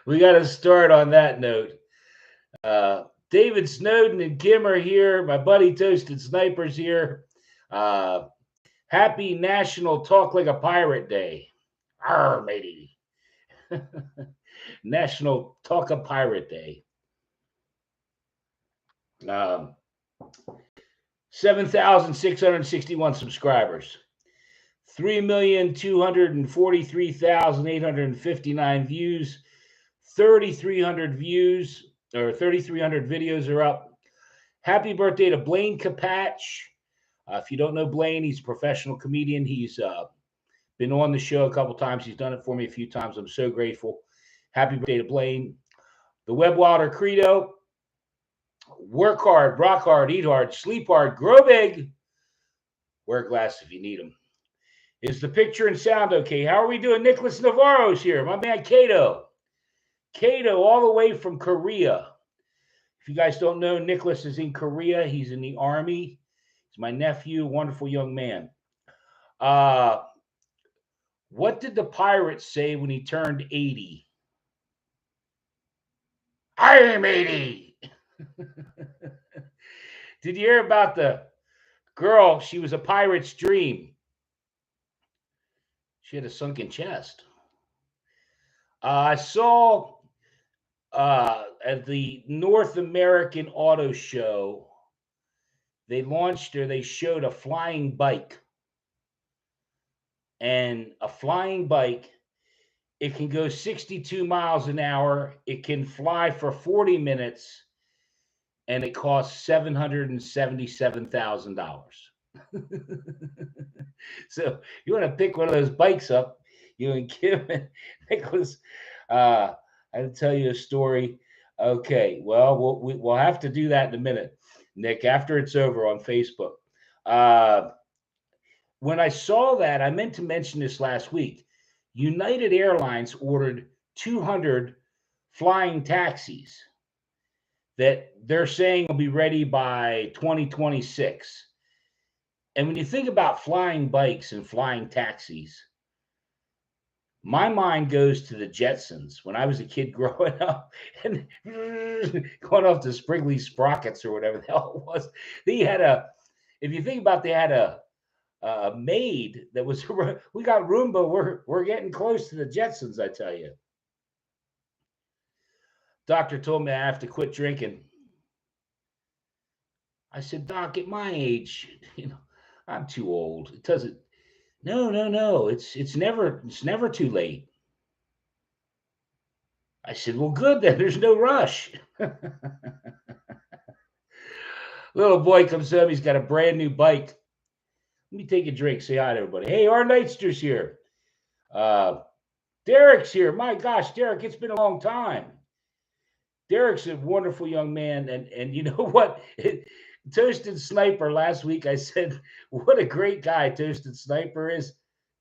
We got to start on that note. David Snowden and Kim are here. My buddy Toasted Sniper's here. Uh, Happy National Talk Like a Pirate Day. Arr, matey. National Talk a Pirate Day. 7,661 subscribers. 3,243,859 views. 3,300 views or 3,300 videos are up. Happy birthday to Blaine Capatch. If you don't know Blaine, he's a professional comedian. He's been on the show a couple times. He's done it for me a few times. I'm so grateful. Happy birthday to Blaine. The Web Wilder Credo. Work hard, rock hard, eat hard, sleep hard, grow big. Wear glasses if you need them. Is the picture and sound okay? How are we doing? Nicholas Navarro's here. My man Cato. Cato all the way from Korea. If you guys don't know, Nicholas is in Korea. He's in the Army. He's my nephew, wonderful young man. What did the pirate say when he turned 80? I am 80. Did you hear about the girl? She was a pirate's dream. She had a sunken chest. I saw at the North American Auto Show, they showed a flying bike. And a flying bike, it can go 62 miles an hour. It can fly for 40 minutes. And it costs $777,000. So you want to pick one of those bikes up, you and Kim and Nicholas. I'll tell you a story. Okay, well, we'll have to do that in a minute, Nick, after it's over on Facebook. When I saw that, I meant to mention this last week. United Airlines ordered 200 flying taxis that they're saying will be ready by 2026. And when you think about flying bikes and flying taxis, my mind goes to the Jetsons when I was a kid growing up and going off the Spriggly Sprockets or whatever the hell it was. They had if you think about, they had a maid that was, we got Roomba. We're getting close to the Jetsons, I tell you. Doctor told me I have to quit drinking. I said, Doc, at my age, I'm too old. It doesn't. No. It's never too late. I said, well, good then. There's no rush. Little boy comes home. He's got a brand new bike. Let me take a drink. Say hi to everybody. Hey, our Knightster's here. Derek's here. My gosh, Derek, it's been a long time. Derek's a wonderful young man. And you know what? Toasted Sniper, last week I said, what a great guy Toasted Sniper is.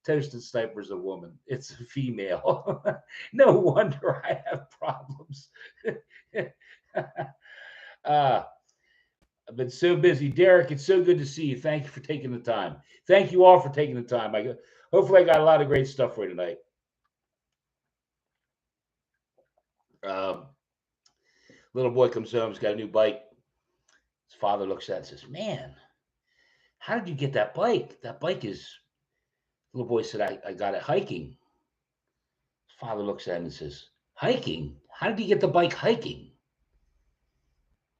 Toasted Sniper's a woman. It's a female. No wonder I have problems. I've been so busy. Derek, it's so good to see you. Thank you for taking the time. Thank you all for taking the time. Hopefully I got a lot of great stuff for you tonight. Little boy comes home. He's got a new bike. His father looks at it and says, man, how did you get that bike? That bike is... Little boy said, I got it hiking. His father looks at him and says, hiking? How did you get the bike hiking?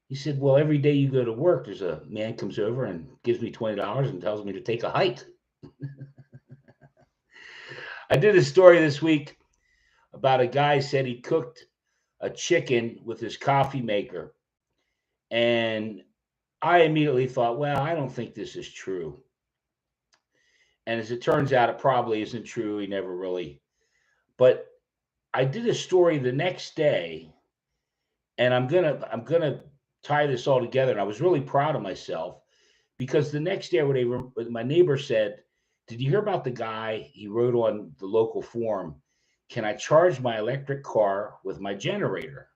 He said, well, every day you go to work, there's a man comes over and gives me $20 and tells me to take a hike. I did a story this week about a guy said he cooked a chicken with his coffee maker. And I immediately thought, well, I don't think this is true. And as it turns out, it probably isn't true. He never really. But I did a story the next day, and I'm gonna tie this all together. And I was really proud of myself because the next day, my neighbor said, "Did you hear about the guy? He wrote on the local forum, can I charge my electric car with my generator?"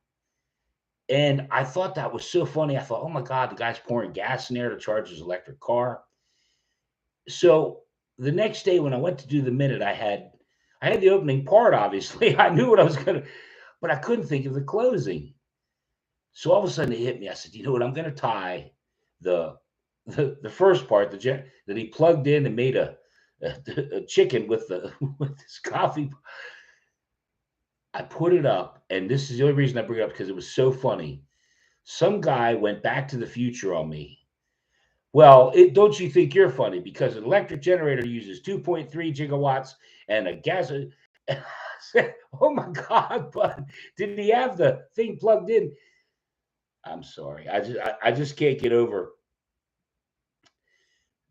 And I thought that was so funny. I thought, oh my God, the guy's pouring gas in there to charge his electric car. So the next day when I went to do the minute, I had the opening part, obviously. I knew what I was going to, but I couldn't think of the closing. So all of a sudden it hit me. I said, you know what? I'm going to tie the first part that he plugged in and made a chicken with this coffee. I put it up, and this is the only reason I bring it up, because it was so funny. Some guy went back to the future on me. Well, don't you think you're funny? Because an electric generator uses 2.3 gigawatts and a gas. And I said, oh my God, bud, did he have the thing plugged in? I'm sorry. I just can't get over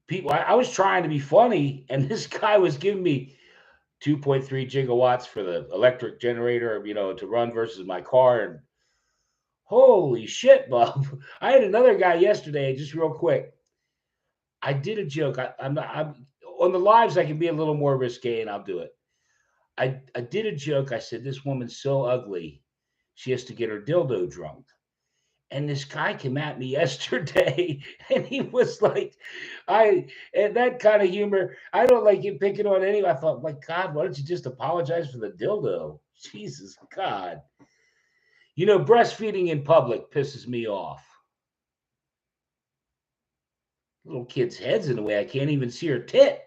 people. I was trying to be funny, and this guy was giving me 2.3 gigawatts for the electric generator, to run versus my car. And holy shit, Bob. I had another guy yesterday, just real quick. I did a joke. I'm on the lives. I can be a little more risque, and I'll do it. I did a joke. I said, this woman's so ugly, she has to get her dildo drunk. And this guy came at me yesterday, and he was like, and that kind of humor, I don't like you picking on anyone. I thought, my God, why don't you just apologize for the dildo? Jesus God. Breastfeeding in public pisses me off. Little kid's head's in the way. I can't even see her tit.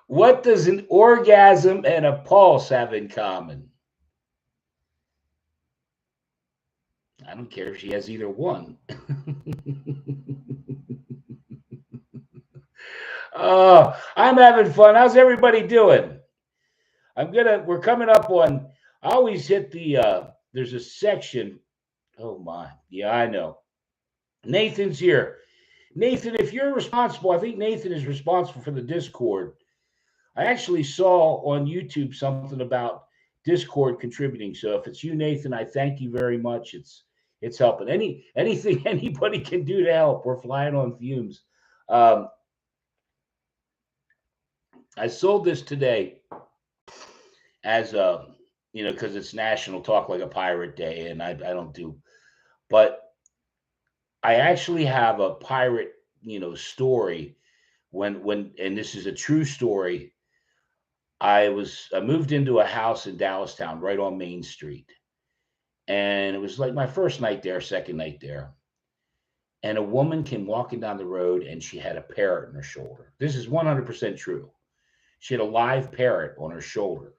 What does an orgasm and a pulse have in common? I don't care if she has either one. Oh, I'm having fun. How's everybody doing? We're coming up on, I always hit there's a section. Oh my. Yeah, I know. Nathan's here. Nathan, if you're responsible, I think Nathan is responsible for the Discord. I actually saw on YouTube something about Discord contributing. So if it's you, Nathan, I thank you very much. It's helping. Anything anybody can do to help. We're flying on fumes. I sold this today as because it's National Talk Like a Pirate Day, and I don't do, but I actually have a pirate, story when and this is a true story. I moved into a house in Dallastown, right on Main Street, and it was like my first night there, second night there. And a woman came walking down the road, and she had a parrot on her shoulder. This is 100% true. She had a live parrot on her shoulder.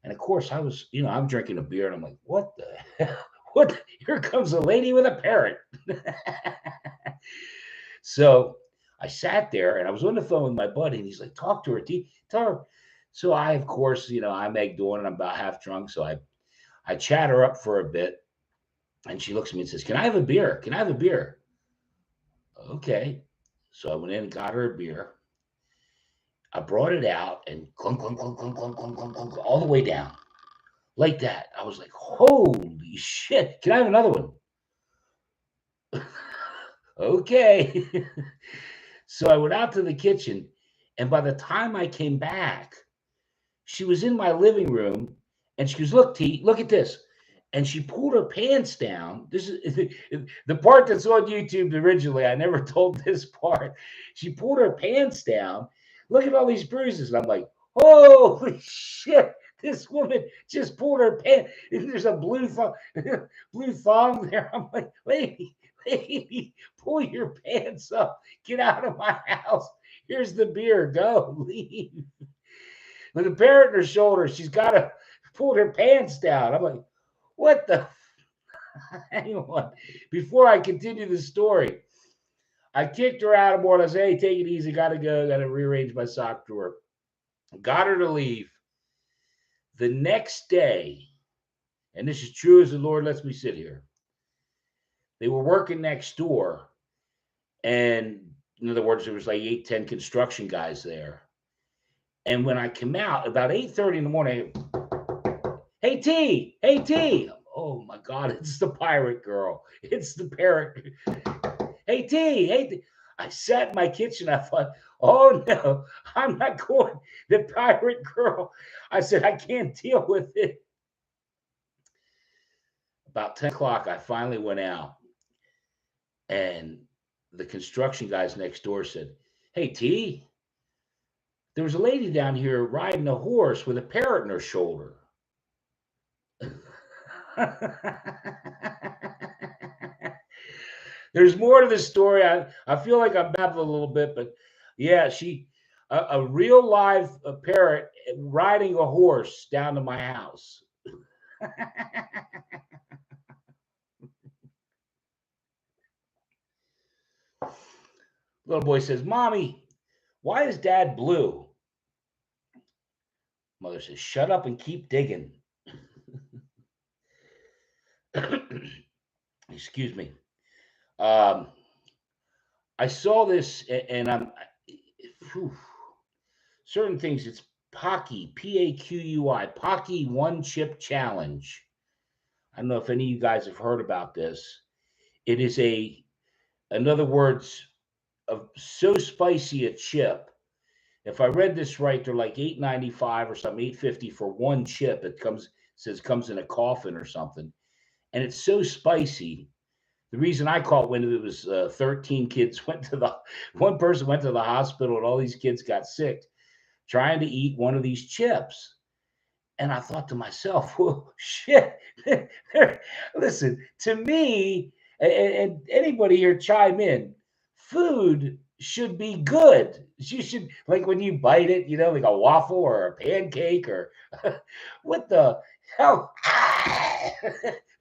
And of course, I was, I'm drinking a beer, and I'm like, what the hell? What? Here comes a lady with a parrot. So I sat there, and I was on the phone with my buddy, and he's like, talk to her, tell her. So I, of course, I'm egged on, and I'm about half drunk. So I chat her up for a bit, and she looks at me and says, can I have a beer? Can I have a beer? Okay. So I went in and got her a beer. I brought it out, and clunk, clunk, clunk, clunk, clunk, clunk, clunk, clunk, all the way down. Like that. I was like, holy shit. Can I have another one? Okay. So I went out to the kitchen, and by the time I came back, she was in my living room, and she goes, look, T, look at this. And she pulled her pants down. This is the part that's on YouTube originally. I never told this part. She pulled her pants down. Look at all these bruises. And I'm like, holy shit. This woman just pulled her pants. There's a blue thong there. I'm like, lady, pull your pants up. Get out of my house. Here's the beer. Go, leave. With a parrot on her shoulder, she's got to pull her pants down. I'm like, what the? Hang on. Before I continue the story, I kicked her out of board. I said, hey, take it easy. Got to go. Got to rearrange my sock drawer. Got her to leave. The next day, and this is true as the Lord lets me sit here, they were working next door. And in other words, there was like 8, 10 construction guys there. And when I came out about 8:30 in the morning, hey, T. Oh my God, it's the pirate girl. It's the parrot. Hey, T. I sat in my kitchen. I thought, oh no, I'm not going. The pirate girl. I said, I can't deal with it. About 10 o'clock, I finally went out. And the construction guys next door said, hey, T, there was a lady down here riding a horse with a parrot on her shoulder. There's more to the story. I feel like I'm babbling a little bit, but yeah, a real live parrot riding a horse down to my house. Little boy says, "Mommy, why is Dad blue?" Mother says, "Shut up and keep digging." Excuse me. I saw this, and certain things. It's Pocky, P-A-Q-U-I, Pocky One Chip Challenge. I don't know if any of you guys have heard about this. It is in other words, so spicy a chip. If I read this right, they're like $8.95 or something, $8.50 for one chip. It comes in a coffin or something, and it's so spicy. The reason I caught wind of it was 13 kids one person went to the hospital, and all these kids got sick trying to eat one of these chips. And I thought to myself, well, shit. Listen, to me, and anybody here chime in, food should be good. You should, like when you bite it, like a waffle or a pancake or what the hell?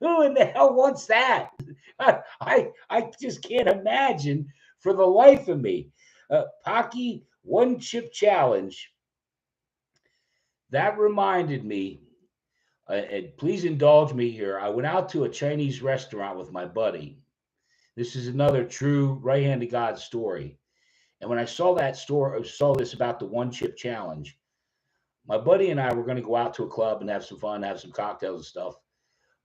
Who in the hell wants that? I just can't imagine for the life of me. Pocky One Chip Challenge. That reminded me, and please indulge me here. I went out to a Chinese restaurant with my buddy. This is another true right hand to God story. And when I saw this about the One Chip Challenge, my buddy and I were going to go out to a club and have some fun, have some cocktails and stuff.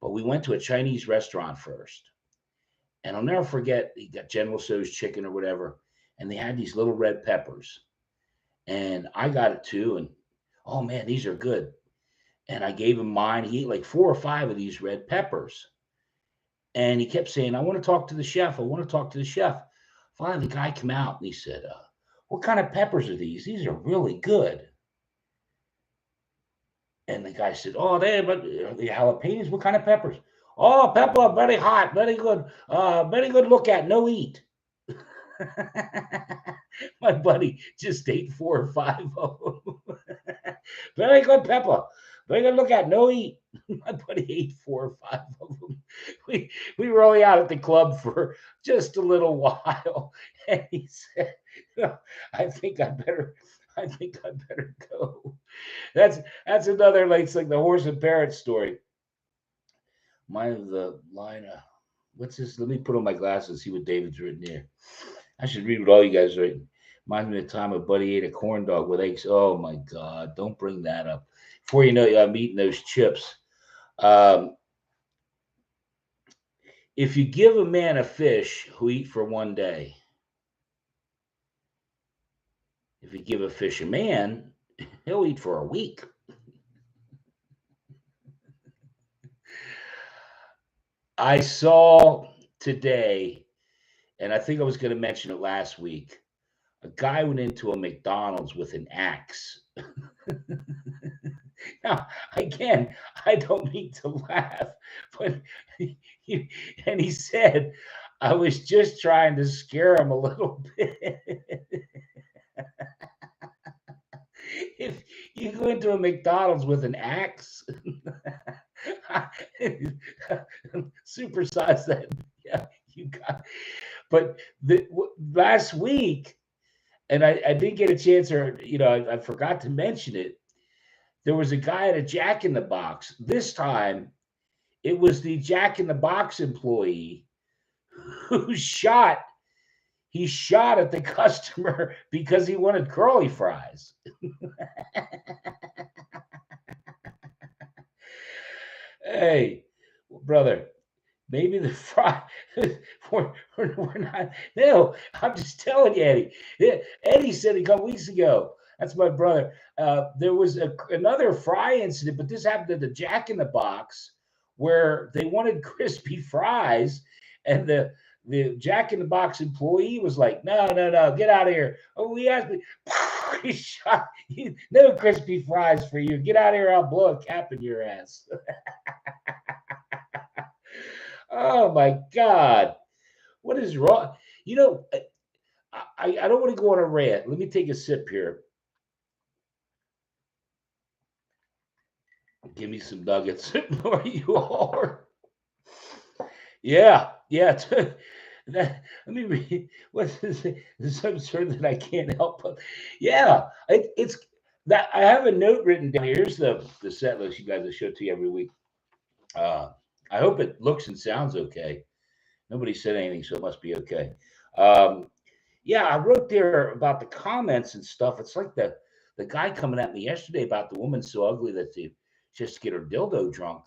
But we went to a Chinese restaurant first. And I'll never forget, he got General Tso's chicken or whatever. And they had these little red peppers. And I got it too. And oh man, these are good. And I gave him mine. He ate like 4 or 5 of these red peppers. And he kept saying, "I want to talk to the chef. I want to talk to the chef." Finally, the guy came out and he said, "What kind of peppers are these? These are really good." And the guy said, "Oh, but the jalapenos, what kind of peppers?" "Oh, pepper, very hot, very good look at, no eat." My buddy just ate 4 or 5 of them. Very good pepper. Very good look at, no eat. My buddy ate 4 or 5 of them. We were only out at the club for just a little while. And he said, I think I better go. That's another, like, it's like the horse and parrot story. Mine of the line of, what's this? Let me put on my glasses and see what David's written here. I should read what all you guys written. Reminds me of the time a buddy ate a corn dog with eggs. Oh my God, don't bring that up. Before you know it, I'm eating those chips. If you give a man a fish, who eat for one day. If you give a fish a man, he'll eat for a week. I saw today, and I think I was going to mention it last week, a guy went into a McDonald's with an axe. Now, again, I don't mean to laugh, but he said, "I was just trying to scare him a little bit." If you go into a McDonald's with an axe, supersize that. Yeah, you got. But last week, and I didn't get a chance, or I forgot to mention it. There was a guy at a Jack in the Box. This time, it was the Jack in the Box employee who shot at the customer because he wanted curly fries. Hey, brother, maybe the fry, we're not. No, I'm just telling you, Eddie. Eddie said a couple weeks ago. That's my brother. There was another fry incident, but this happened at the Jack in the Box where they wanted crispy fries, and the Jack in the Box employee was like, "No, get out of here." "Oh, he asked me." No crispy fries for you. Get out of here. I'll blow a cap in your ass. Oh my God. What is wrong? You know, I don't want to go on a rant. Let me take a sip here. Give me some nuggets. Where you are. Yeah. Yeah. Let me read. What's this? It's absurd that I can't help but. Yeah. It's that I have a note written down here. Here's the set list you guys I show to you every week. Uh, I hope it looks and sounds okay. Nobody said anything, so it must be okay. Um, yeah, I wrote there about the comments and stuff. It's like the guy coming at me yesterday about the woman so ugly that they just get her dildo drunk.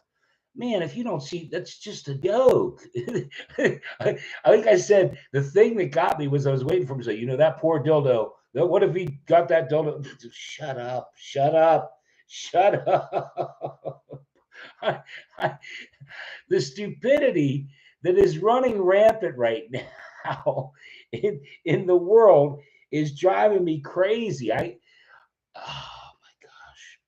Man, if you don't see, that's just a joke. I think I said the thing that got me was I was waiting for him to say, that poor dildo. What if he got that dildo? Shut up, shut up, shut up. I, I, the stupidity that is running rampant right now in the world is driving me crazy. Oh my gosh.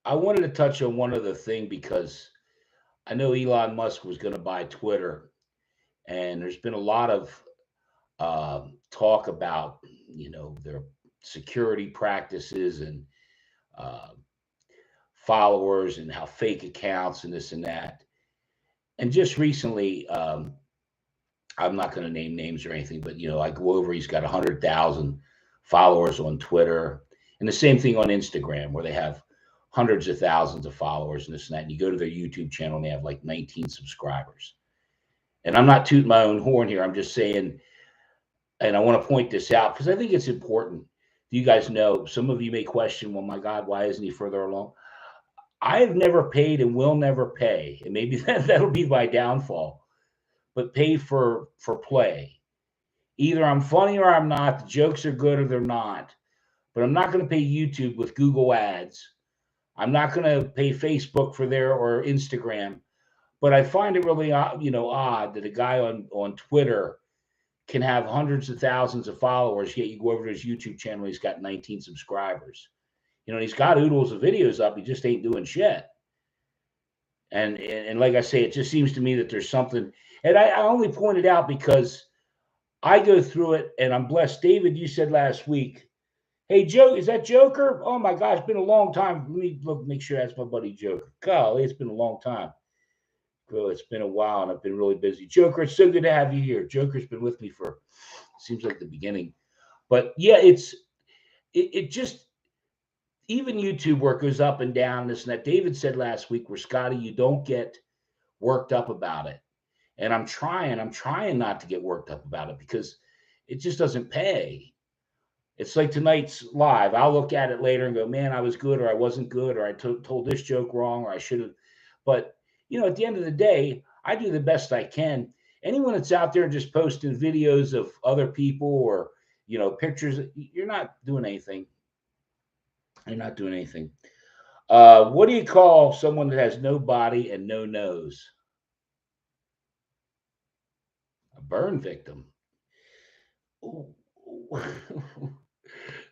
I wanted to touch on one other thing because I know Elon Musk was going to buy Twitter, and there's been a lot of talk about their security practices and uh, followers and how fake accounts and this and that. And just recently, I'm not going to name names or anything, but I go over. He's got 100,000 followers on Twitter, and the same thing on Instagram, where they have hundreds of thousands of followers and this and that. And you go to their YouTube channel, and they have like 19 subscribers. And I'm not tooting my own horn here. I'm just saying, and I want to point this out because I think it's important. You guys know, some of you may question, well, my God, why isn't he further along? I have never paid and will never pay, and maybe that'll be my downfall, but pay for play. Either I'm funny or I'm not. The jokes are good or they're not. But I'm not going to pay YouTube with Google ads. I'm not going to pay Facebook for their or Instagram. But I find it really odd that a guy on Twitter can have hundreds of thousands of followers, yet you go over to his YouTube channel, he's got 19 subscribers. He's got oodles of videos up. He just ain't doing shit. And like I say, it just seems to me that there's something. And I only pointed out because I go through it, and I'm blessed. David, you said last week, hey, Joe, is that Joker? Oh, my gosh, it's been a long time. Let me look, make sure that's my buddy Joker. Golly, it's been a long time. Well, it's been a while, and I've been really busy. Joker, it's so good to have you here. Joker's been with me for, seems like the beginning. But, yeah, it just, even YouTube where it goes up and down, this and that. David said last week, where Scotty, you don't get worked up about it. And I'm trying not to get worked up about it because it just doesn't pay. It's like tonight's live. I'll look at it later and go, man, I was good, or I wasn't good, or I told this joke wrong, or I should have. But, at the end of the day, I do the best I can. Anyone that's out there just posting videos of other people or, pictures, you're not doing anything. You're not doing anything. What do you call someone that has no body and no nose? A burn victim.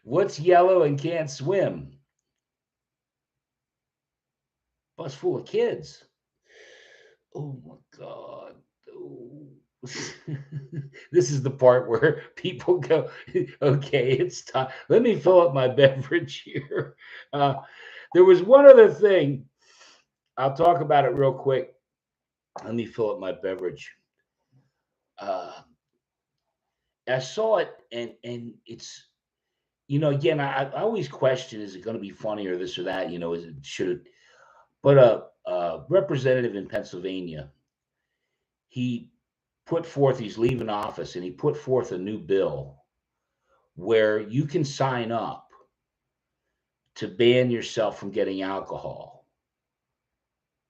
What's yellow and can't swim? Bus full of kids. Oh my God. Oh. This is the part where people go, okay, it's time. Let me fill up my beverage here. There was one other thing. I'll talk about it real quick. Let me fill up my beverage. I saw it, and it's, again, I always question, is it going to be funny or this or that? Should it? But a representative in Pennsylvania, he's leaving office, and he put forth a new bill where you can sign up to ban yourself from getting alcohol.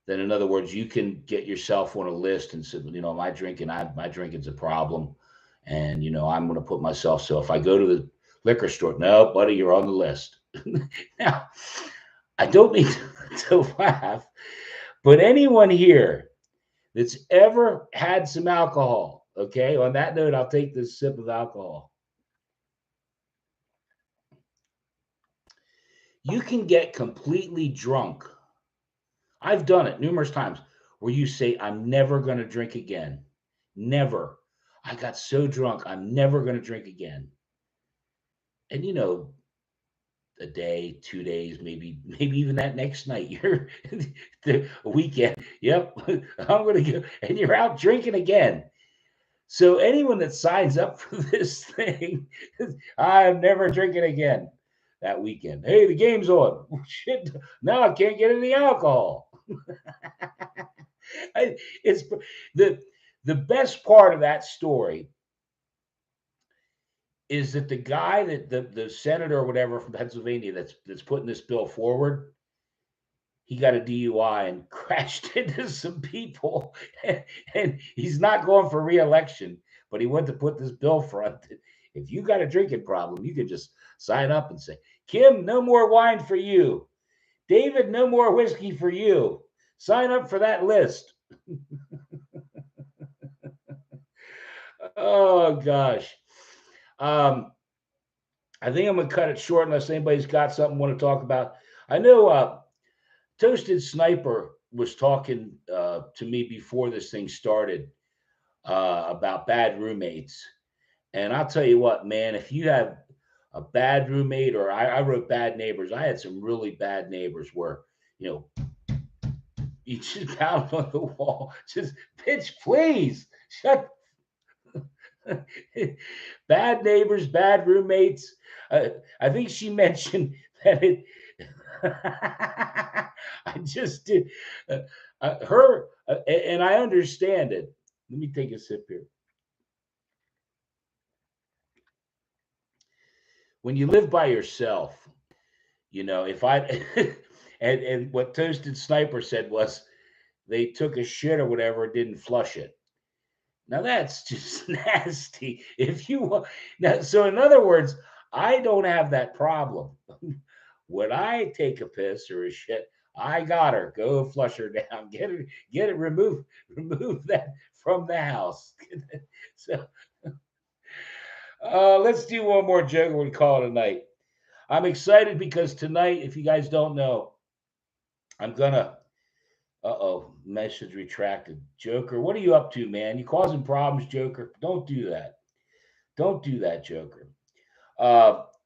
Then, in other words, you can get yourself on a list and say, my drinking's a problem. And, I'm going to put myself. So if I go to the liquor store, no, buddy, you're on the list. Now, I don't mean to laugh, but anyone here that's ever had some alcohol, okay, on that note, I'll take this sip of alcohol. You can get completely drunk. I've done it numerous times where you say, I'm never going to drink again. Never. I got so drunk, I'm never going to drink again. And a day, 2 days, maybe even that next night, you're the weekend. Yep, I'm going to go, and you're out drinking again. So anyone that signs up for this thing, I'm never drinking again that weekend. Hey, the game's on. Shit, now I can't get any alcohol. It's the best part of that story is that the guy that the senator or whatever from Pennsylvania that's putting this bill forward, he got a DUI and crashed into some people, and he's not going for re-election, but he went to put this bill front. If you got a drinking problem, you could just sign up and say, Kim, no more wine for you. David, no more whiskey for you. Sign up for that list. Oh gosh. I think I'm gonna cut it short unless anybody's got something want to talk about. I know Toasted Sniper was talking to me before this thing started about bad roommates. And I'll tell you what, man, if you have a bad roommate, or I wrote bad neighbors, I had some really bad neighbors where, you just pound on the wall, just bitch, please shut. Bad neighbors, bad roommates. I think she mentioned that it. I just did. And I understand it. Let me take a sip here. When you live by yourself, if I and what Toasted Sniper said was they took a shit or whatever, didn't flush it. Now that's just nasty. If you want, now, so in other words, I don't have that problem. When I take a piss or a shit, I got her. Go flush her down. Get it. Remove that from the house. So let's do one more joke and we'll call it a night. I'm excited because tonight, if you guys don't know, I'm gonna. Message retracted. Joker, what are you up to, man? You causing problems, Joker? Don't do that. Don't do that, Joker.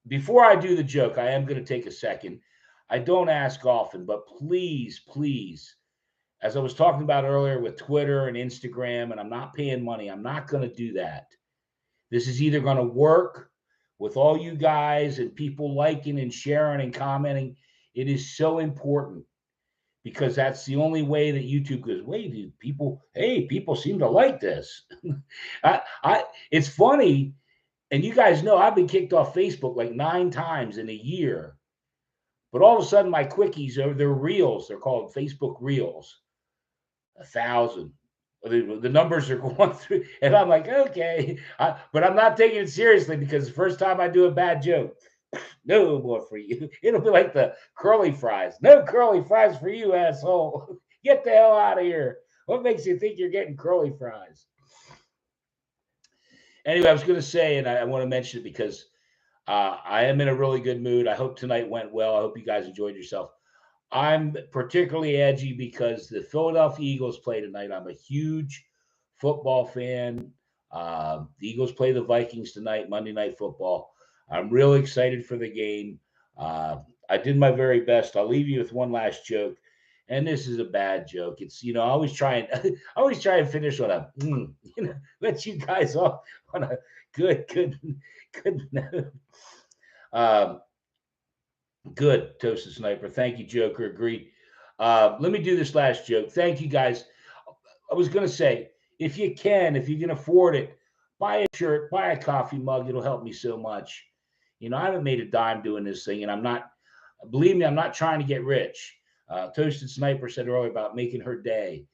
Before I do the joke, I am going to take a second. I don't ask often, but please, please, as I was talking about earlier with Twitter and Instagram, and I'm not paying money, I'm not going to do that. This is either going to work with all you guys and people liking and sharing and commenting. It is so important because that's the only way that YouTube goes, wait, people seem to like this. It's funny. And you guys know I've been kicked off Facebook like 9 times in a year. But all of a sudden, my quickies they're reels. They're called Facebook Reels. 1,000. The numbers are going through. And I'm like, okay. But I'm not taking it seriously because the first time I do a bad joke, no more for you. It'll be like the curly fries. No curly fries for you, asshole. Get the hell out of here. What makes you think you're getting curly fries? Anyway, I was going to say, and I want to mention it because I am in a really good mood. I hope tonight went well. I hope you guys enjoyed yourself. I'm particularly edgy because the Philadelphia Eagles play tonight. I'm a huge football fan. The Eagles play the Vikings tonight, Monday Night Football. I'm really excited for the game. I did my very best. I'll leave you with one last joke. And this is a bad joke. It's, I always try and finish on a, let you guys off on a good note. Good, Toasted Sniper. Thank you, Joker. Agreed. Let me do this last joke. Thank you, guys. I was going to say, if you can afford it, buy a shirt, buy a coffee mug. It'll help me so much. I haven't made a dime doing this thing, and believe me, I'm not trying to get rich. Toasted Sniper said earlier about making her day.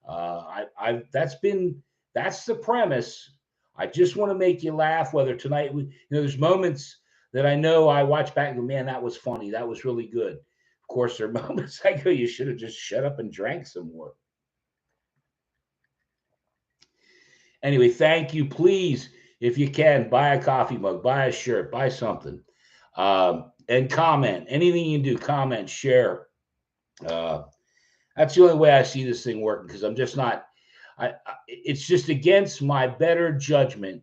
That's the premise. I just want to make you laugh. Whether tonight, there's moments that I know I watch back and go, man, that was funny. That was really good. Of course, there are moments I go, you should have just shut up and drank some more. Anyway, thank you. Please, if you can, buy a coffee mug, buy a shirt, buy something. and comment. Anything you can do, comment, share. That's the only way I see this thing working, because I'm just not. It's just against my better judgment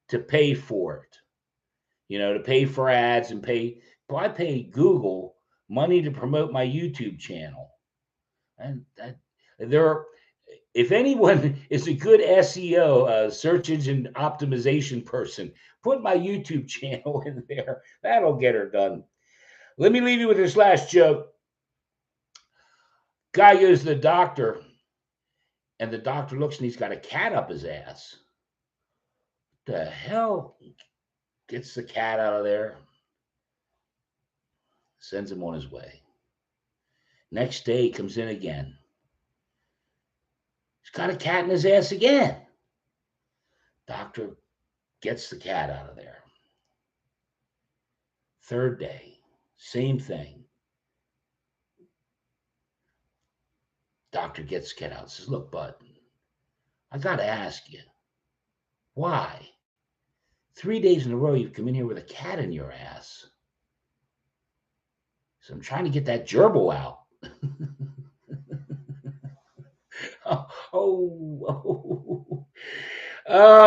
to pay for it. To pay for ads and pay. Well, I pay Google money to promote my YouTube channel, and if anyone is a good SEO, search engine optimization person, put my YouTube channel in there. That'll get her done. Let me leave you with this last joke. Guy goes to the doctor, and the doctor looks, and he's got a cat up his ass. What the hell? Gets the cat out of there, sends him on his way. Next day, he comes in again. He's got a cat in his ass again. Doctor gets the cat out of there. Third day, same thing. Doctor gets the cat out and says, look, bud, I got to ask you, why? 3 days in a row, you've come in here with a cat in your ass. So I'm trying to get that gerbil out.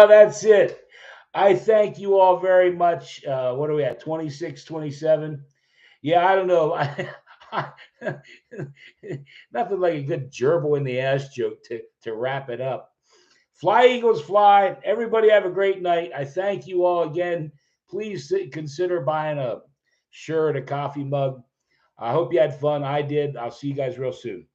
That's it. I thank you all very much. What are we at? 26, 27? Yeah, I don't know. Nothing like a good gerbil in the ass joke to wrap it up. Fly, Eagles, fly. Everybody have a great night. I thank you all again. Please consider buying a shirt, a coffee mug. I hope you had fun. I did. I'll see you guys real soon.